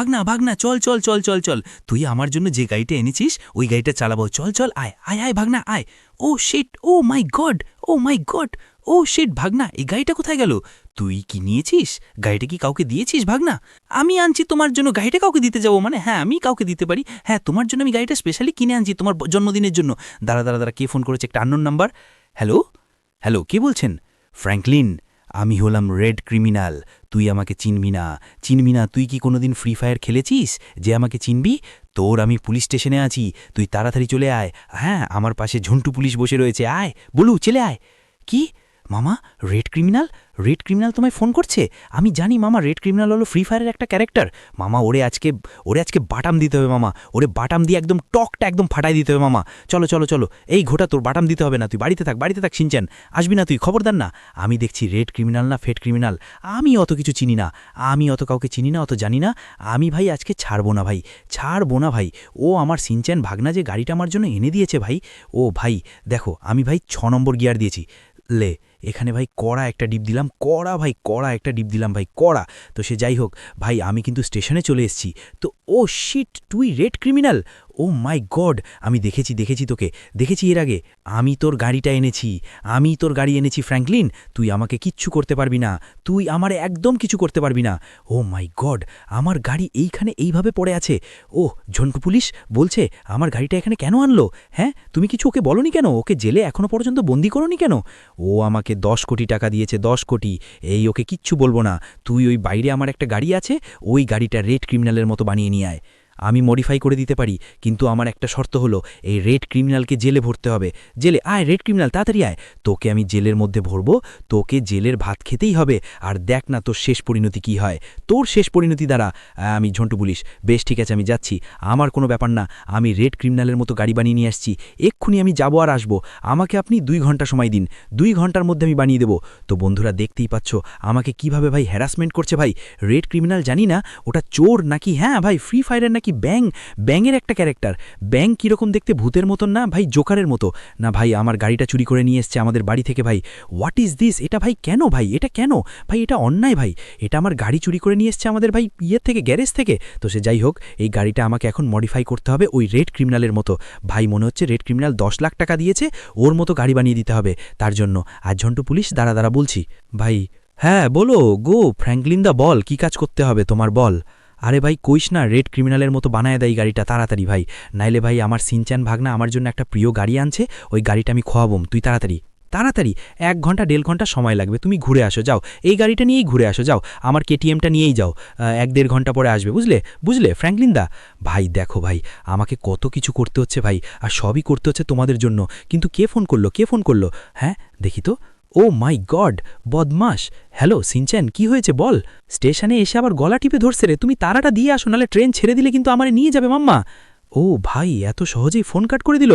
ভাগনা ভাগনা চল চল চল চল চল, তুই আমার জন্য যে গাড়িটা এনেছিস ওই গাড়িটা চালাবো, চল চল আয় আয় আয় ভাগনা আয়। ও শিট, ও মাই গড, ও মাই গড, ও শিট ভাগনা, এই গাড়িটা কোথায় গেল? তুই কি নিয়েছিস গাড়িটা? কি কাউকে দিয়েছিস ভাগনা? আমি আনছি তোমার জন্য গাড়িটা, কাউকে দিতে যাবো মানে? হ্যাঁ আমি কাউকে দিতে পারি, হ্যাঁ তোমার জন্য আমি গাড়িটা স্পেশালি কিনে আনছি তোমার জন্মদিনের জন্য। দাঁড়া দাঁড়া দাঁড়া, কে ফোন করেছে? একটা আননোন নাম্বার। হ্যালো হ্যালো, কে বলছেন? ফ্র্যাঙ্কলিন, আমি হলাম রেড ক্রিমিনাল। তুই আমাকে চিনবি না, চিনবি না। তুই কি কোনোদিন ফ্রি ফায়ার খেলেছিস যে আমাকে চিনবি? তোর আমি পুলিশ স্টেশনে আছি, তুই তাড়াতাড়ি চলে আয়। হ্যাঁ আমার পাশে ঝন্টু পুলিশ বসে রয়েছে, আয় বলু চলে আয়। কি মামা, রেড ক্রিমিনাল? রেড ক্রিমিনাল তোমায় ফোন করছে? আমি জানি মামা, রেড ক্রিমিনাল হলো ফ্রি ফায়ারের একটা ক্যারেক্টার। মামা ওরে আজকে বাটাম দিতে হবে মামা, ওরে বাটাম দিয়ে একদম টকটা একদম ফাটাই দিতে হবে মামা। চলো চলো চলো, এই ঘোটা তোর বাটাম দিতে হবে না, তুই বাড়িতে থাক শিনচ্যান, আসবি না তুই, খবরদার না। আমি দেখছি রেড ক্রিমিনাল না ফেড ক্রিমিনাল, আমি অত কিছু চিনি না, আমি অত কাউকে চিনি না, অত জানি না। আমি ভাই আজকে ছাড়বো না ভাই, ছাড়বো না ভাই। ও আমার শিনচ্যান ভাগনা যে গাড়িটা আমার জন্য এনে দিয়েছে ভাই, ও ভাই দেখো আমি ভাই 6 নম্বর গিয়ার দিয়েছি। লে এখানে ভাই কড়া একটা ডিপ দিলাম, কড়া ভাই, কড়া একটা ডিপ দিলাম ভাই, কড়া। তো সে যাই হোক ভাই, আমি কিন্তু স্টেশনে চলে এসেছি। তো ও শিট, তুই রেড ক্রিমিনাল? ও মাই গড, আমি দেখেছি তোকে, দেখেছি এর আগে। আমি তোর গাড়িটা এনেছি, আমি তোর গাড়ি এনেছি ফ্র্যাঙ্কলিন, তুই আমাকে কিচ্ছু করতে পারবি না, তুই আমারে একদম কিছু করতে পারবি না। ও মাই গড, আমার গাড়ি এইখানে এইভাবে পড়ে আছে। ও ঝন্টু পুলিশ বলছে আমার গাড়িটা এখানে কেন আনলো? হ্যাঁ তুমি কিছু ওকে বলনি কেন? ওকে জেলে এখনো পর্যন্ত বন্দি করোনি কেন? ও আমাকে 10 কোটি টাকা দিয়েছে, 10 কোটি। এই ওকে কিচ্ছু বলবো না, তুই ওই বাইরে আমার একটা গাড়ি আছে, ওই গাড়িটা রেড ক্রিমিনালের মতো বানিয়ে নিয়ে আয়। আমি মডিফাই করে দিতে পারি, কিন্তু আমার একটা শর্ত হলো, এই রেড ক্রিমিনালকে জেলে ভরতে হবে। জেলে আয় রেড ক্রিমিনাল, তাড়াতাড়ি আয়, তোকে আমি জেলের মধ্যে ভরবো, তোকে জেলের ভাত খেতেই হবে। আর দেখ না তোর শেষ পরিণতি কি হয়, তোর শেষ পরিণতি দ্বারা। আমি ঝন্টু পুলিশ, বেশ ঠিক আছে আমি যাচ্ছি, আমার কোনো ব্যাপার না, আমি রেড ক্রিমিনালের মতো গাড়ি বানিয়ে নিয়ে আসছি, এক্ষুনি আমি যাবো আর আসবো, আমাকে আপনি 2 ঘন্টা সময় দিন, 2 ঘন্টার মধ্যে আমি বানিয়ে দেবো। তো বন্ধুরা দেখতেই পাচ্ছ আমাকে কিভাবে ভাই হ্যারাসমেন্ট করছে ভাই। রেড ক্রিমিনাল জানি না ওটা চোর নাকি, হ্যাঁ ভাই ফ্রি ফায়ারের নাকি ব্যাঙের একটা ক্যারেক্টার। ব্যাঙ কীরকম দেখতে, ভূতের মতন না ভাই, জোকারের মতো না ভাই। আমার গাড়িটা চুরি করে নিয়ে এসছে আমাদের বাড়ি থেকে ভাই। What is this? এটা ভাই কেন ভাই, এটা কেন ভাই? এটা অন্যায় ভাই, এটা আমার গাড়ি চুরি করে নিয়ে এসছে আমাদের ভাই ইয়ের থেকে, গ্যারেজ থেকে। তো সে যাই হোক, এই গাড়িটা আমাকে এখন মডিফাই করতে হবে ওই রেড ক্রিমিনালের মতো। ভাই মনে হচ্ছে রেড ক্রিমিনাল 10 লাখ টাকা দিয়েছে, ওর মতো গাড়ি বানিয়ে দিতে হবে তার জন্য। আর ঝন্টু পুলিশ দাঁড়া দাঁড়া বলছি ভাই। হ্যাঁ বলো গো ফ্র্যাঙ্কলিন দা, বল কি কাজ করতে হবে তোমার, বল। আরে ভাই কইস না, রেড ক্রিমিনালের মতো বানায় দেয় গাড়িটা তাড়াতাড়ি ভাই, নাইলে ভাই আমার সিনচ্যান ভাগনা আমার জন্য একটা প্রিয় গাড়ি আনছে, ওই গাড়িটা আমি খোয়াবম। তুই তাড়াতাড়ি তাড়াতাড়ি 1 ঘন্টা 1.5 ঘন্টা সময় লাগবে, তুমি ঘুরে আসো যাও, এই গাড়িটা নিয়েই ঘুরে আসো যাও, আমার কেটিএমটা নিয়েই যাও, 1-1.5 ঘন্টা পরে আসবে, বুঝলে বুঝলে ফ্র্যাঙ্কলিন দা। ভাই দেখো ভাই, আমাকে কত কিছু করতে হচ্ছে ভাই, আর সবই করতে হচ্ছে তোমাদের জন্য। কিন্তু কে ফোন করলো? হ্যাঁ দেখি তো। ও মাই গড, বদমাস। হ্যালো সিনচ্যান, কি হয়েছে বল? স্টেশনে এসে আবার গলা টিপে ধরছে রে, তুমি তারাটা দিয়ে আসো, নাহলে ট্রেন ছেড়ে দিলে কিন্তু আমারে নিয়ে যাবে মাম্মা। ও ভাই এত সহজেই ফোন কাট করে দিল,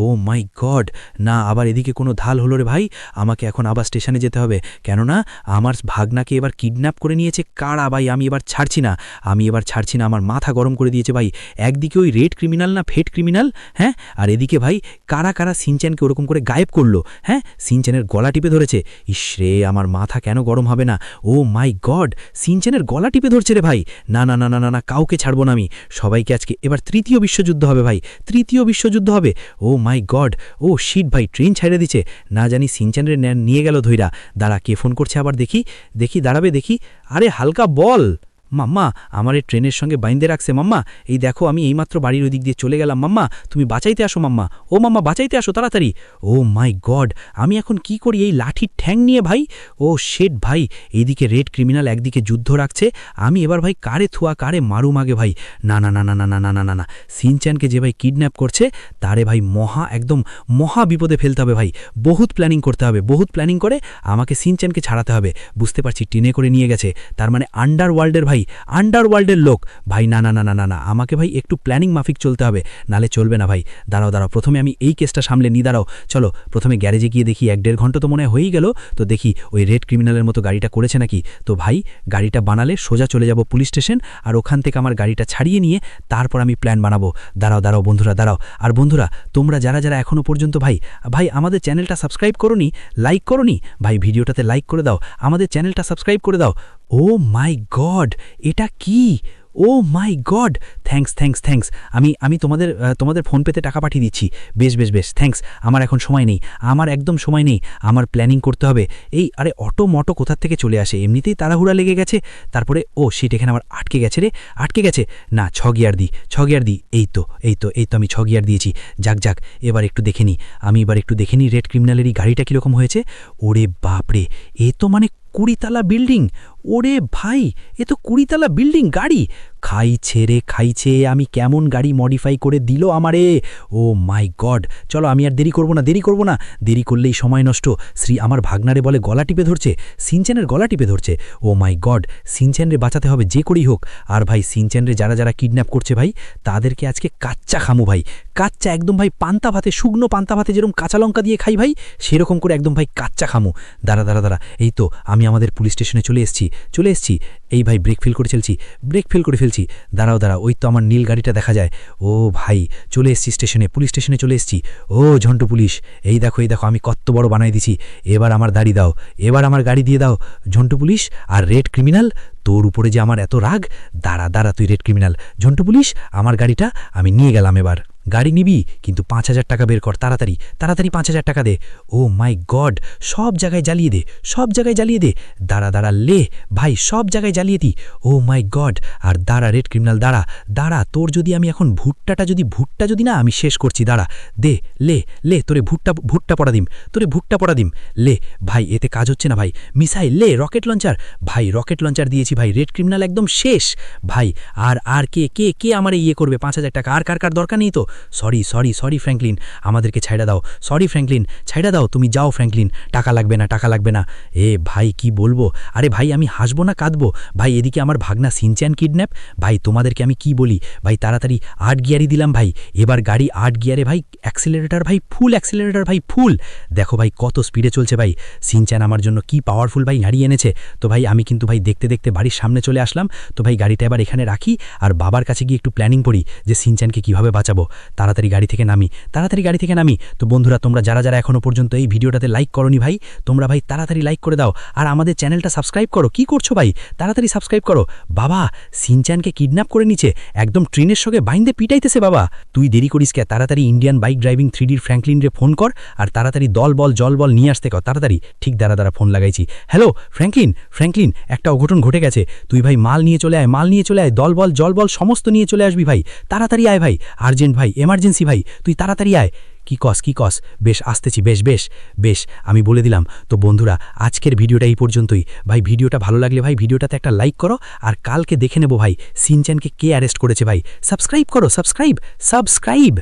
ও মাই গড। না আবার এদিকে কোনো ধাল হলো রে ভাই, আমাকে এখন আবার স্টেশনে যেতে হবে, কেননা আমার ভাগনাকে এবার কিডন্যাপ করে নিয়েছে কারা ভাই। আমি এবার ছাড়ছি না, আমার মাথা গরম করে দিয়েছে ভাই। একদিকে ওই রেড ক্রিমিনাল না ফেড ক্রিমিনাল, হ্যাঁ, আর এদিকে ভাই কারা সিনচ্যানকে ওরকম করে গায়েব করলো, হ্যাঁ, সিনচ্যানের গলা টিপে ধরেছে। ইসরে আমার মাথা কেন গরম হবে না? ও মাই গড, সিনচ্যানের গলা টিপে ধরছে রে ভাই। না না না না না না, কাউকে ছাড়বো না আমি, সবাইকে আজকে। এবার তৃতীয় বিশ্বযুদ্ধ হবে ভাই, তৃতীয় বিশ্বযুদ্ধ হবে। ও মাই গড, ও শিট ভাই ট্রেন ছেড়ে দিচ্ছে, না জানি সিনচ্যানের নিয়ে গেল ধইরা। দাঁড়া কে ফোন করছে আবার, দেখি দাঁড়াবে দেখি। আরে হালকা বল। মাম্মা আমার এই ট্রেনের সঙ্গে বাইন্দে রাখছে মাম্মা, এই দেখো আমি এইমাত্র বাড়ির ওই দিক দিয়ে চলে গেলাম মাম্মা, তুমি বাঁচাইতে আসো মাম্মা, ও মাম্মা বাঁচাইতে আসো তাড়াতাড়ি। ও মাই গড, আমি এখন কি করি এই লাঠির ঠ্যাং নিয়ে ভাই? ও শেট ভাই, এইদিকে রেড ক্রিমিনাল একদিকে যুদ্ধ রাখছে, আমি এবার ভাই কারে থুয়া কারে মারুম আগে ভাই। না না না না না না না না না না, সিনচ্যানকে যে ভাই কিডন্যাপ করছে তারে ভাই একদম মহা বিপদে ফেলতে হবে ভাই। বহুত প্ল্যানিং করতে হবে, বহুত প্ল্যানিং করে আমাকে সিনচ্যানকে ছাড়াতে হবে। বুঝতে পারছি টেনে করে নিয়ে গেছে, তার মানে আন্ডারওয়ার্ল্ডের ভাই, আন্ডারওয়ার্ল্ডের লোক ভাই। না না না না না না, আমাকে ভাই একটু প্ল্যানিং মাফিক চলতে হবে, নালে চলবে না ভাই। দাঁড়াও প্রথমে আমি এই কেসটা সামলে নিয়ে দাঁড়াও। চলো প্রথমে গ্যারেজে গিয়ে দেখি, 1-1.5 ঘন্টা তো মনে হয়েই গেল, তো দেখি ওই রেড ক্রিমিনালের মতো গাড়িটা করেছে নাকি। তো ভাই গাড়িটা বানালে সোজা চলে যাব পুলিশ স্টেশন, আর ওখান থেকে আমার গাড়িটা ছাড়িয়ে নিয়ে তারপর আমি প্ল্যান বানাবো। দাঁড়াও বন্ধুরা দাঁড়াও। আর বন্ধুরা তোমরা যারা এখনও পর্যন্ত ভাই আমাদের চ্যানেলটা সাবস্ক্রাইব করোনি, লাইক করোনি ভাই, ভিডিওটাতে লাইক করে দাও, আমাদের চ্যানেলটা সাবস্ক্রাইব করে দাও। ও মাই গড, এটা কি? ও ও মাই গড, থ্যাঙ্কস থ্যাঙ্কস থ্যাঙ্কস। আমি তোমাদের ফোনপেতে টাকা পাঠিয়ে দিচ্ছি। বেশ বেশ বেশ, থ্যাঙ্কস। আমার এখন সময় নেই, আমার একদম সময় নেই, আমার প্ল্যানিং করতে হবে। আরে অটো কোথার থেকে চলে আসে, এমনিতেই তাড়াহুড়া লেগে গেছে। তারপরে ও শিট, এখানে আবার আটকে গেছে রে, আটকে গেছে। না, 6 গিয়ার দিই। এই তো আমি 6 গিয়ার দিয়েছি। যাক এবার একটু দেখে নিই, রেড ক্রিমিনালেরই গাড়িটা কীরকম হয়েছে। ওরে বাপরে, এ তো মানে 20 তলা বিল্ডিং। ওরে ভাই, এ তো 20 তলা বিল্ডিং গাড়ি। খাইছে, আমি কেমন গাড়ি মডিফাই করে দিল আমারে। ও মাই গড, চলো আমি আর দেরি করব না, দেরি করলেই সময় নষ্ট। আমার ভাগনারে বলে গলা টিপে ধরছে, সিনচ্যানের গলা টিপে ধরছে। ও মাই গড, সিনচ্যানরে বাঁচাতে হবে যে করেই হোক। আর ভাই সিনচ্যানরে যারা কিডন্যাপ করছে ভাই, তাদেরকে আজকে কাচ্চা খামু ভাই, কাচ্চা একদম ভাই, পান্তা ভাতে, শুকনো পান্তা ভাতে যেরকম কাঁচা লঙ্কা দিয়ে খাই ভাই, সেরকম করে একদম ভাই কাচ্চা খামু। দাঁড়া, এই তো আমি আমাদের পুলিশ স্টেশনে চলে এসেছি। এই ভাই ব্রেক ফেল করে ফেলছি। দাঁড়াও, ওই তো আমার নীল গাড়িটা দেখা যায়। ও ভাই, চলে এসেছি পুলিশ স্টেশনে চলে এসেছি। ও ঝন্টু পুলিশ, এই দেখো আমি কত বড় বানাই দিছি। এবার আমার গাড়ি দাও, এবার আমার গাড়ি দিয়ে দাও ঝন্টু পুলিশ। আর রেড ক্রিমিনাল, তোর উপরে যে আমার এত রাগ, দাঁড়া তুই রেড ক্রিমিনাল। ঝন্টু পুলিশ, আমার গাড়িটা আমি নিয়ে গেলাম। এবার গাড়ি নিবি কিন্তু 5000 টাকা বের কর, তাড়াতাড়ি 5000 টাকা দে। ও মাই গড, সব জায়গায় জ্বালিয়ে দে। দাঁড়া লে ভাই, সব জায়গায় জ্বালিয়ে দি। ও মাই গড। আর দাঁড়া রেড ক্রিমিনাল, দাঁড়া, তোর যদি আমি এখন ভুট্টা যদি না আমি শেষ করছি। দাঁড়া, দে, লে তোরে ভুট্টা পড়া দিম। লে ভাই, এতে কাজ হচ্ছে না ভাই। মিসাইল লে, রকেট লঞ্চার ভাই, রকেট লঞ্চার দিয়েছি ভাই। রেড ক্রিমিনাল একদম শেষ ভাই। আর কে আমার ইয়ে করবে 5000 টাকা? আর কার দরকার নেই তো। সরি ফ্র্যাঙ্কলিন, আমাদেরকে ছাইড়া দাও। সরি ফ্র্যাঙ্কলিন, ছাইড়া দাও, তুমি যাও ফ্র্যাঙ্কলিন, টাকা লাগবে না। এ ভাই কি বলবো, আরে ভাই আমি হাসবো না কাঁদবো ভাই? এদিকে আমার ভাগনা সিনচ্যান কিডন্যাপ ভাই, তোমাদেরকে আমি কি বলি ভাই? তাড়াতাড়ি 8 গিয়ারই দিলাম ভাই। এবার গাড়ি 8 গিয়ারে ভাই, অ্যাক্সিলারেটর ভাই ফুল। দেখো ভাই কত স্পিডে চলছে ভাই। সিনচ্যান আমার জন্য কি পাওয়ারফুল ভাই গাড়ি এনেছে। তো ভাই আমি কিন্তু ভাই দেখতে বাড়ির সামনে চলে আসলাম। তো ভাই গাড়িটা এবার এখানে রাখি, আর বাবার কাছে গিয়ে একটু প্ল্যানিং করি যে সিনচ্যানকে কিভাবে বাঁচাবো। তাড়াতাড়ি গাড়ি থেকে নামি। তো বন্ধুরা, তোমরা যারা এখনো পর্যন্ত এই ভিডিওটাতে লাইক করোনি ভাই, তোমরা ভাই তাড়াতাড়ি লাইক করে দাও। আর আমাদের চ্যানেলটা সাবস্ক্রাইব করো। কি করছো ভাই? তাড়াতাড়ি সাবস্ক্রাইব করো। বাবা, সিনচ্যানকে কিডন্যাপ করে নিচে, একদম ট্রেনের সঙ্গে বাইন্দে পিটাইতেছে বাবা। তুই দেরি করিস কে? তাড়াতাড়ি ইন্ডিয়ান বাইক ড্রাইভিং 3Dর ফ্র্যাঙ্কলিন রে ফোন কর, আর তাড়াতাড়ি জল বল নিয়ে আসতে কর তাড়াতাড়ি। ঠিক দাঁড়া ফোন লাগাইছি। হ্যালো ফ্র্যাঙ্কলিন, একটা অঘটন ঘটে গেছে। তুই ভাই মাল নিয়ে চলে আয়, জল বল সমস্ত নিয়ে চলে আসবি ভাই। তাড়াতাড়ি আয় ভাই, আর্জেন্ট ভাই, এমার্জেন্সি ভাই, তুই তাড়াতাড়ি আয়। কি কস? বেশ আসতেছি, বেশ আমি বলে দিলাম। তো বন্ধুরা, আজকের ভিডিওটা এই পর্যন্তই ভাই। ভিডিওটা ভালো লাগলে ভাই ভিডিওটাতে একটা লাইক করো, আর কালকে দেখে নেব ভাই সিনচ্যানকে কে অ্যারেস্ট করেছে ভাই। সাবস্ক্রাইব করো, সাবস্ক্রাইব।